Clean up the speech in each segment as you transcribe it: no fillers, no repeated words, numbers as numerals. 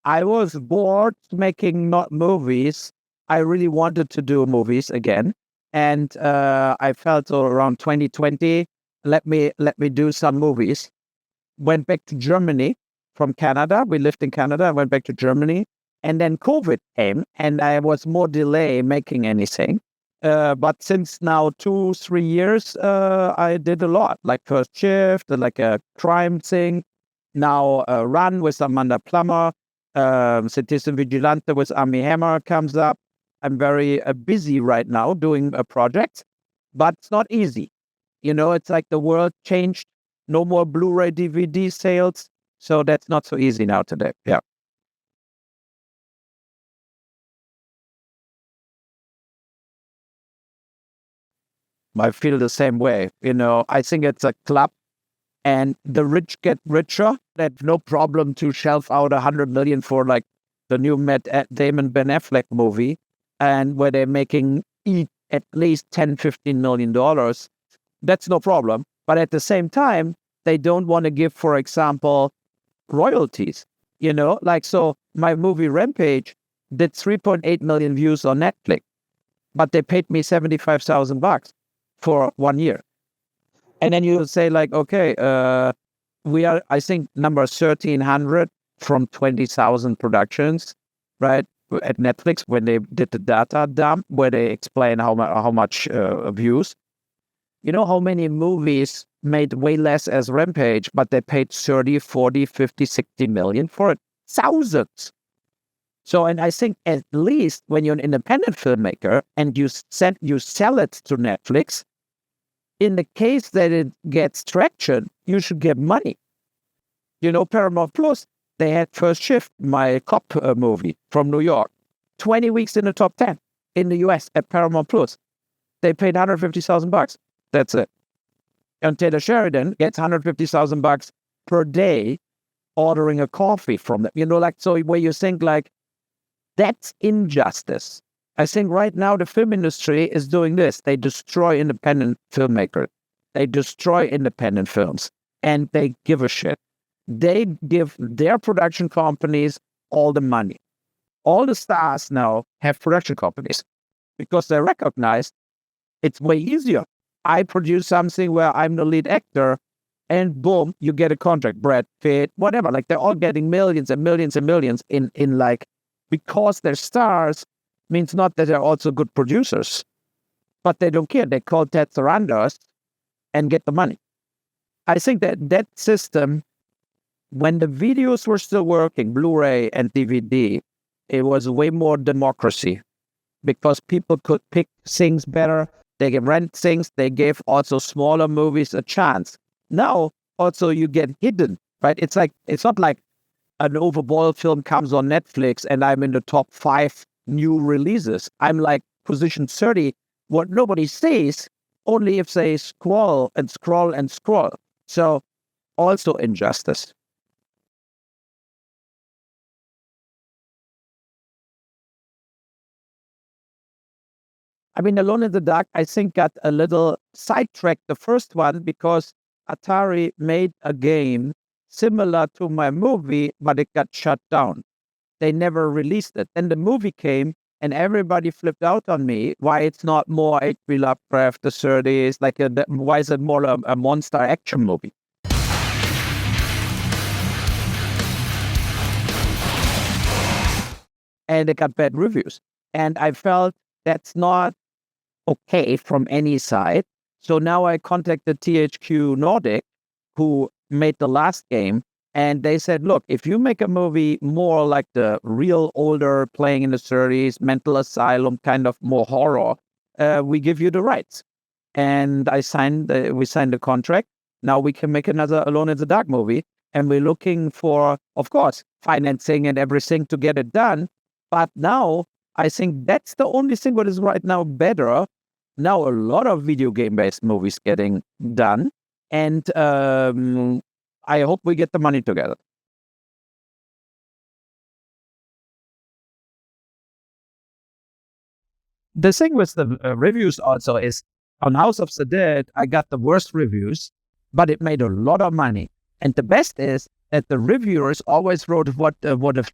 I was bored making not movies. I really wanted to do movies again. And I felt so around 2020, let me do some movies. Went back to Germany from Canada. We lived in Canada. I went back to Germany. And then COVID came and I was more delay making anything. But since now 2-3 years, I did a lot, like First Shift, like a crime thing. Now Run with Amanda Plummer, Citizen Vigilante with Armie Hammer comes up. I'm very busy right now doing a project, but it's not easy. It's like the world changed. No more Blu-ray DVD sales. So that's not so easy now today. Yeah. I feel the same way. I think it's a club and the rich get richer. That's no problem to shelf out 100 million for like the new Matt Damon Ben Affleck movie, and where they're making at least 10-15 million dollars. That's no problem. But at the same time, they don't want to give, for example, royalties. Like, so my movie Rampage did 3.8 million views on Netflix, but they paid me $75,000 for 1 year. And then you say like, okay, we are, I think, number 1,300 from 20,000 productions, right? At Netflix, when they did the data dump, where they explain how much views. You know how many movies made way less as Rampage, but they paid 30, 40, 50, 60 million for it? Thousands. So, and I think at least when you're an independent filmmaker and you sell it to Netflix, in the case that it gets traction, you should get money. Paramount Plus, they had First Shift, my cop movie from New York, 20 weeks in the top 10 in the US at Paramount Plus. They paid $150,000. That's it. And Taylor Sheridan gets $150,000 per day ordering a coffee from them. Like, so where you think like, that's injustice. I think right now the film industry is doing this. They destroy independent filmmakers. They destroy independent films. And they give a shit. They give their production companies all the money. All the stars now have production companies because they recognize it's way easier. I produce something where I'm the lead actor and boom, you get a contract. Brad Pitt, whatever. Like, they're all getting millions and millions and millions in like, because they're stars means not that they're also good producers, but they don't care. They call Ted Sarandos and get the money. I think that system, when the videos were still working, Blu-ray and DVD, it was way more democracy because people could pick things better. They can rent things. They gave also smaller movies a chance. Now, also you get hidden, right? It's not like an Uwe Boll film comes on Netflix and I'm in the top 5 new releases. I'm like position 30. What nobody sees, only if they scroll and scroll and scroll. So also injustice. I mean, Alone in the Dark, I think, got a little sidetracked, the first one, because Atari made a game similar to my movie, but it got shut down. They never released it. And the movie came, and everybody flipped out on me. Why it's not more H.P. Lovecraft, the 30s, like why is it more a monster action movie? And it got bad reviews. And I felt that's not okay from any side. So now I contacted THQ Nordic, who made the last game, and they said, look, if you make a movie more like the real older playing in the 30s, mental asylum, kind of more horror, we give you the rights. And we signed the contract. Now we can make another Alone in the Dark movie. And we're looking for, of course, financing and everything to get it done. But now I think that's the only thing that is right now better. Now a lot of video game-based movies getting done. And I hope we get the money together. The thing with the reviews also is on House of the Dead, I got the worst reviews, but it made a lot of money. And the best is that the reviewers always wrote what a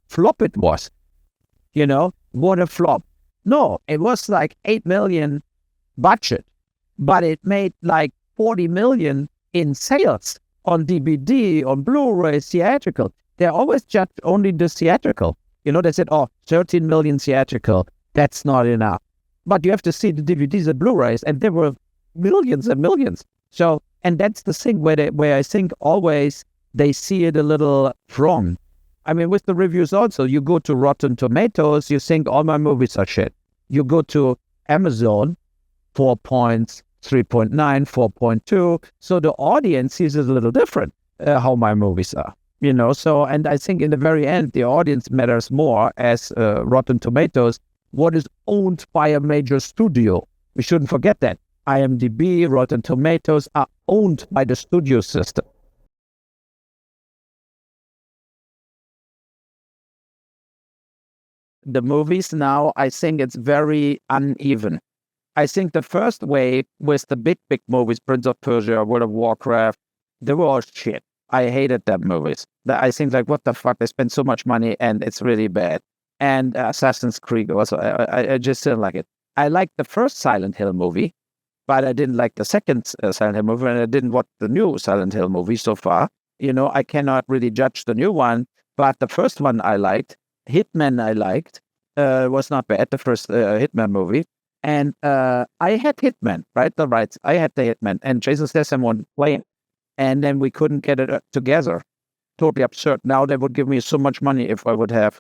flop it was. What a flop. No, it was like 8 million budget, but it made like 40 million in sales on DVD, on Blu-ray, theatrical. They always judge only the theatrical. They said, 13 million theatrical. That's not enough. But you have to see the DVDs and Blu-rays, and there were millions and millions. So, and that's the thing where I think always they see it a little wrong. I mean, with the reviews also, you go to Rotten Tomatoes, you think all my movies are shit. You go to Amazon, 4 points, 3.9, 4.2. So the audience sees it a little different, how my movies are. So, and I think in the very end, the audience matters more as Rotten Tomatoes, what is owned by a major studio. We shouldn't forget that. IMDb, Rotten Tomatoes are owned by the studio system. The movies now, I think it's very uneven. I think the first wave with the big movies, Prince of Persia, World of Warcraft, they were all shit. I hated them movies. I think like, what the fuck? They spend so much money and it's really bad. And Assassin's Creed also, I just didn't like it. I liked the first Silent Hill movie, but I didn't like the second Silent Hill movie, and I didn't watch the new Silent Hill movie so far. I cannot really judge the new one, but the first one I liked. Hitman I liked. Was not bad, the first Hitman movie. And I had Hitman, right? The rights. I had the Hitman, and Jason Statham won playing. And then we couldn't get it together. Totally absurd. Now they would give me so much money if I would have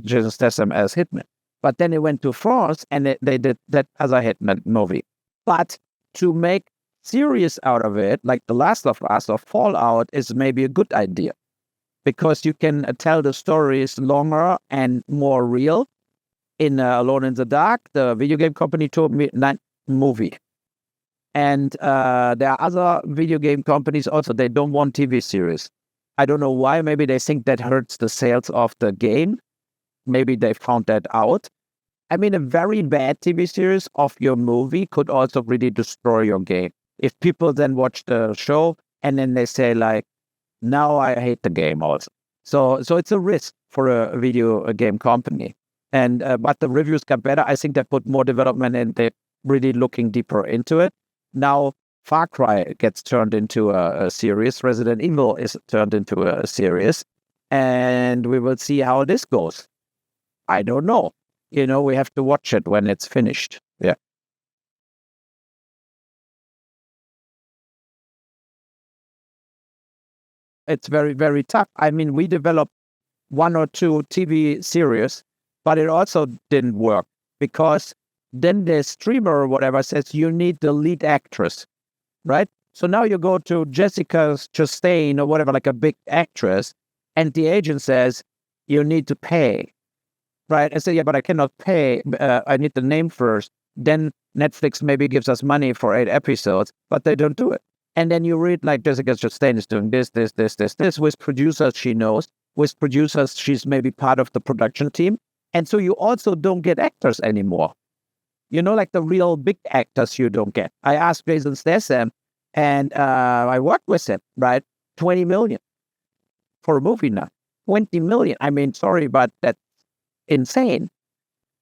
Jason Statham as Hitman. But then it went to France, and they did that as a Hitman movie. But to make series out of it, like The Last of Us or Fallout, is maybe a good idea. Because you can tell the stories longer and more real. In Alone in the Dark, the video game company told me 9 movie. And there are other video game companies also, they don't want TV series. I don't know why. Maybe they think that hurts the sales of the game. Maybe they found that out. I mean, a very bad TV series of your movie could also really destroy your game. If people then watch the show and then they say like, now I hate the game also. So it's a risk for a video game company. And but the reviews got better. I think they put more development and they're really looking deeper into it. Now Far Cry gets turned into a series. Resident Evil is turned into a series. And we will see how this goes. I don't know. We have to watch it when it's finished. Yeah. It's very, very tough. I mean, we developed 1 or 2 TV series, but it also didn't work because then the streamer or whatever says you need the lead actress, right? So now you go to Jessica Chastain or whatever, like a big actress, and the agent says you need to pay, right? I say, yeah, but I cannot pay. I need the name first. Then Netflix maybe gives us money for 8 episodes, but they don't do it. And then you read like Jessica Chastain is doing this. With producers she knows. With producers, she's maybe part of the production team. And so you also don't get actors anymore. Like the real big actors you don't get. I asked Jason Statham, and I worked with him, right? 20 million for a movie now. 20 million. I mean, sorry, but that's insane.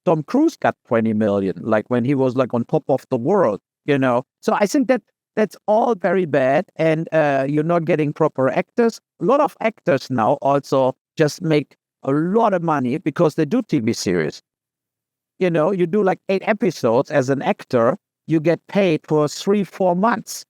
Tom Cruise got 20 million, like when he was like on top of the world, So I think that's all very bad, and you're not getting proper actors. A lot of actors now also just make a lot of money because they do TV series. You do like 8 episodes as an actor, you get paid for 3-4 months,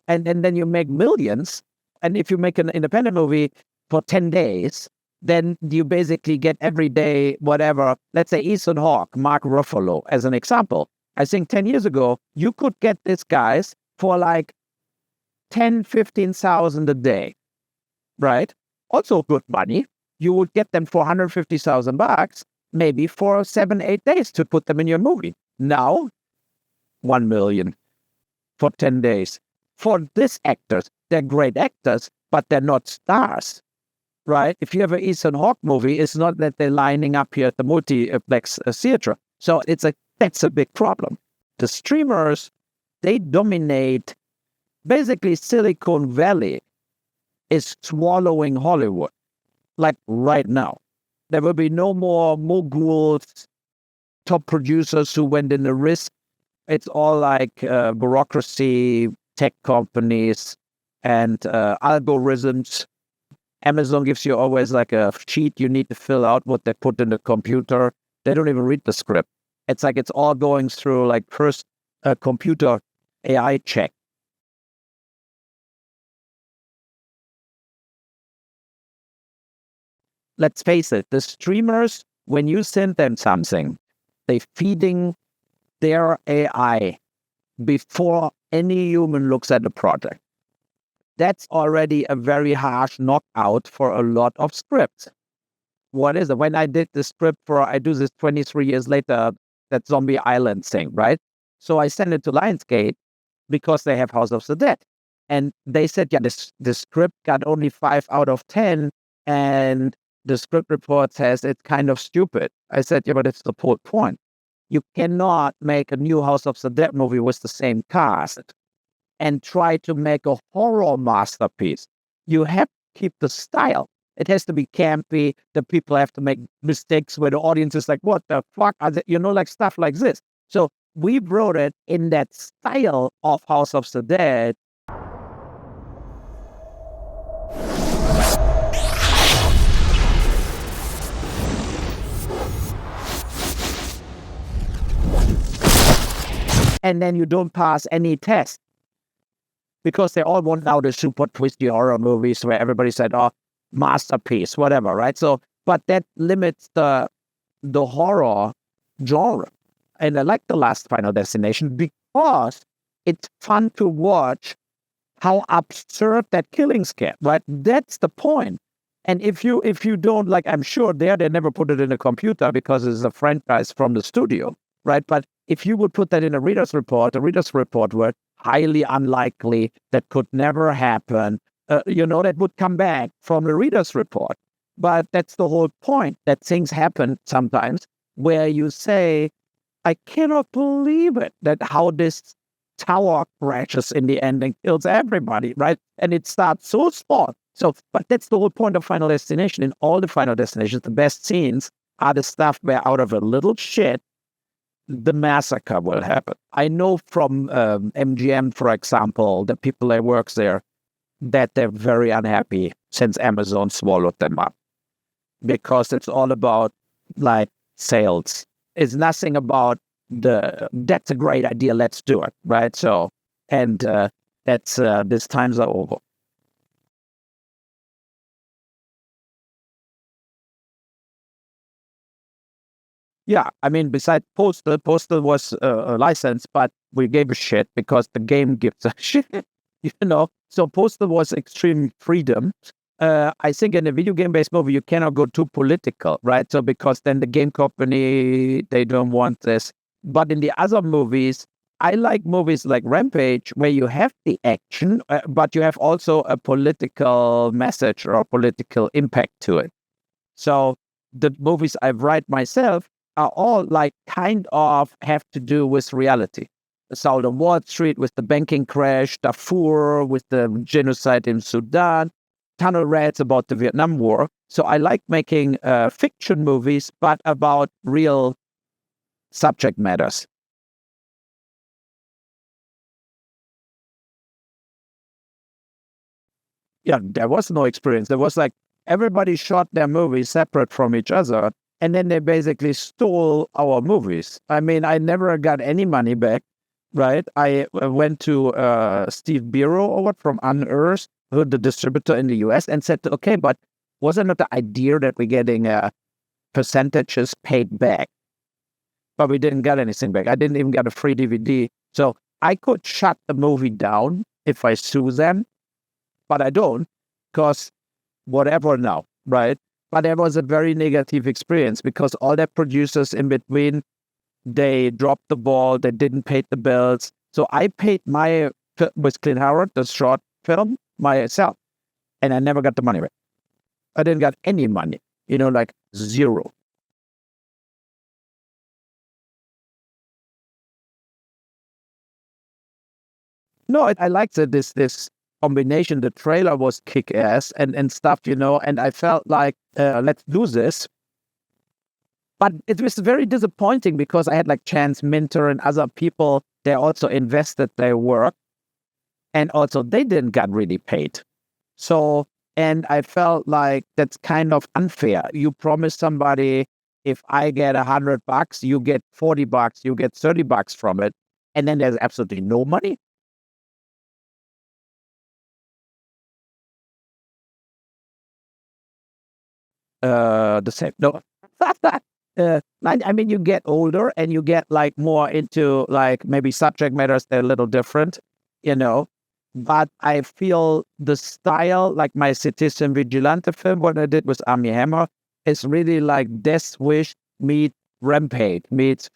and then you make millions. And if you make an independent movie for 10 days, then you basically get every day, whatever. Let's say Ethan Hawke, Mark Ruffalo, as an example. I think 10 years ago, you could get these guys for like 10,000-15,000 a day, right? Also good money. You would get them for $150,000, maybe for 7-8 days to put them in your movie. Now, 1 million for 10 days. For these actors, they're great actors, but they're not stars, right? If you have an Ethan Hawke movie, it's not that they're lining up here at the multiplex theater. So that's a big problem. The streamers, they dominate. Basically, Silicon Valley is swallowing Hollywood, like right now. There will be no more moguls, top producers who went in the risk. It's all like bureaucracy, tech companies, and algorithms. Amazon gives you always like a sheet you need to fill out what they put in the computer. They don't even read the script. It's like it's all going through like first a computer AI check. Let's face it, the streamers, when you send them something, they feeding their AI before any human looks at the project. That's already a very harsh knockout for a lot of scripts. What is it? When I did the script I do this 23 years later, that Zombie Island thing, right? So I sent it to Lionsgate because they have House of the Dead. And they said, yeah, the script got only 5 out of 10. And the script report says it's kind of stupid. I said, yeah, but it's the whole point. You cannot make a new House of the Dead movie with the same cast and try to make a horror masterpiece. You have to keep the style. It has to be campy. The people have to make mistakes where the audience is like, what the fuck? Like stuff like this. So we wrote it in that style of House of the Dead. And then you don't pass any test. Because they all want now the super twisty horror movies where everybody said, oh, masterpiece, whatever, right? So, but that limits the horror genre. And I like The Last Final Destination because it's fun to watch how absurd that killings get, right? That's the point. And if you don't, like, I'm sure they never put it in a computer because it's a franchise from the studio, right? But if you would put that in a reader's report would highly unlikely, that could never happen, that would come back from the reader's report. But that's the whole point, that things happen sometimes where you say, I cannot believe it, that how this tower crashes in the end and kills everybody, right? And it starts so small. So, but that's the whole point of Final Destination. In all the Final Destinations, the best scenes are the stuff where out of a little shit, the massacre will happen. I know from MGM, for example, the people that work there, that they're very unhappy since Amazon swallowed them up. Because it's all about like sales. It's nothing about that's a great idea, let's do it, right? So, and that's, these times are over. Yeah, I mean, besides Postal was a license, but we gave a shit because the game gives a shit, So Postal was extreme freedom. I think in a video game-based movie, you cannot go too political, right? So because then the game company, they don't want this. But in the other movies, I like movies like Rampage, where you have the action, but you have also a political message or a political impact to it. So the movies I write myself are all like kind of have to do with reality. South of Wall Street with the banking crash, Darfur with the genocide in Sudan, Tunnel Rats about the Vietnam War. So I like making fiction movies, but about real subject matters. Yeah, there was no experience. There was like everybody shot their movies separate from each other. And then they basically stole our movies. I mean, I never got any money back, right? I went to Steve Biro over from Unearth, the distributor in the US, and said, okay, but wasn't it the idea that we're getting percentages paid back? But we didn't get anything back. I didn't even get a free DVD. So I could shut the movie down if I sue them, but I don't, because whatever now, right? But it was a very negative experience because all the producers in between, they dropped the ball, they didn't pay the bills. So I paid with Clint Howard, the short film, myself, and I never got the money back. I didn't get any money, like zero. No, I liked this combination. The trailer was kick ass and stuff, and I felt like let's do this. But it was very disappointing because I had like Chance Minter and other people. They also invested their work, and also they didn't get really paid. So, and I felt like that's kind of unfair. You promise somebody, if I get $100, you get $40, you get $30 from it, and then there's absolutely no money. The same. No. I mean, you get older and you get like more into like maybe subject matters that are a little different, you know. But I feel the style, like my Citizen Vigilante film, what I did with Army Hammer, is really like Death Wish meets Rampage meets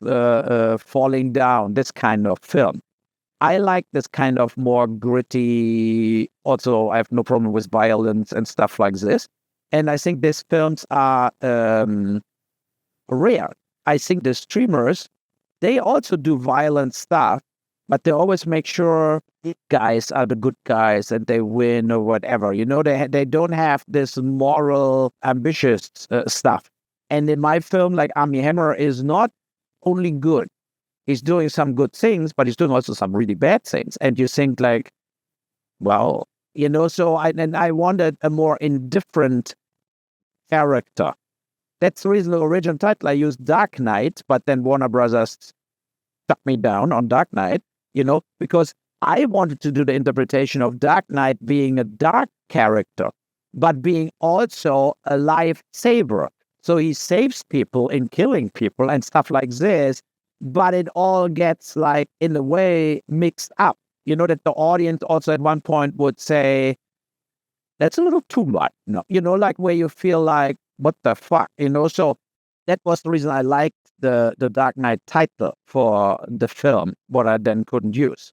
Falling Down, this kind of film. I like this kind of more gritty. Also, I have no problem with violence and stuff like this. And I think these films are rare. I think the streamers, they also do violent stuff, but they always make sure the guys are the good guys and they win or whatever. You know, they don't have this moral, ambitious stuff. And in my film, like Army Hammer is not only good. He's doing some good things, but he's doing also some really bad things. And you think like, well, you know, so I wanted a more indifferent character. That's the reason the original title I used Dark Knight, but then Warner Brothers shut me down on Dark Knight, you know, because I wanted to do the interpretation of Dark Knight being a dark character, but being also a lifesaver. So he saves people in killing people and stuff like this, but it all gets like in a way mixed up. You know, that the audience also at one point would say, that's a little too much. No, you know, like where you feel like, what the fuck, you know? So that was the reason I liked the Dark Knight title for the film, what I then couldn't use.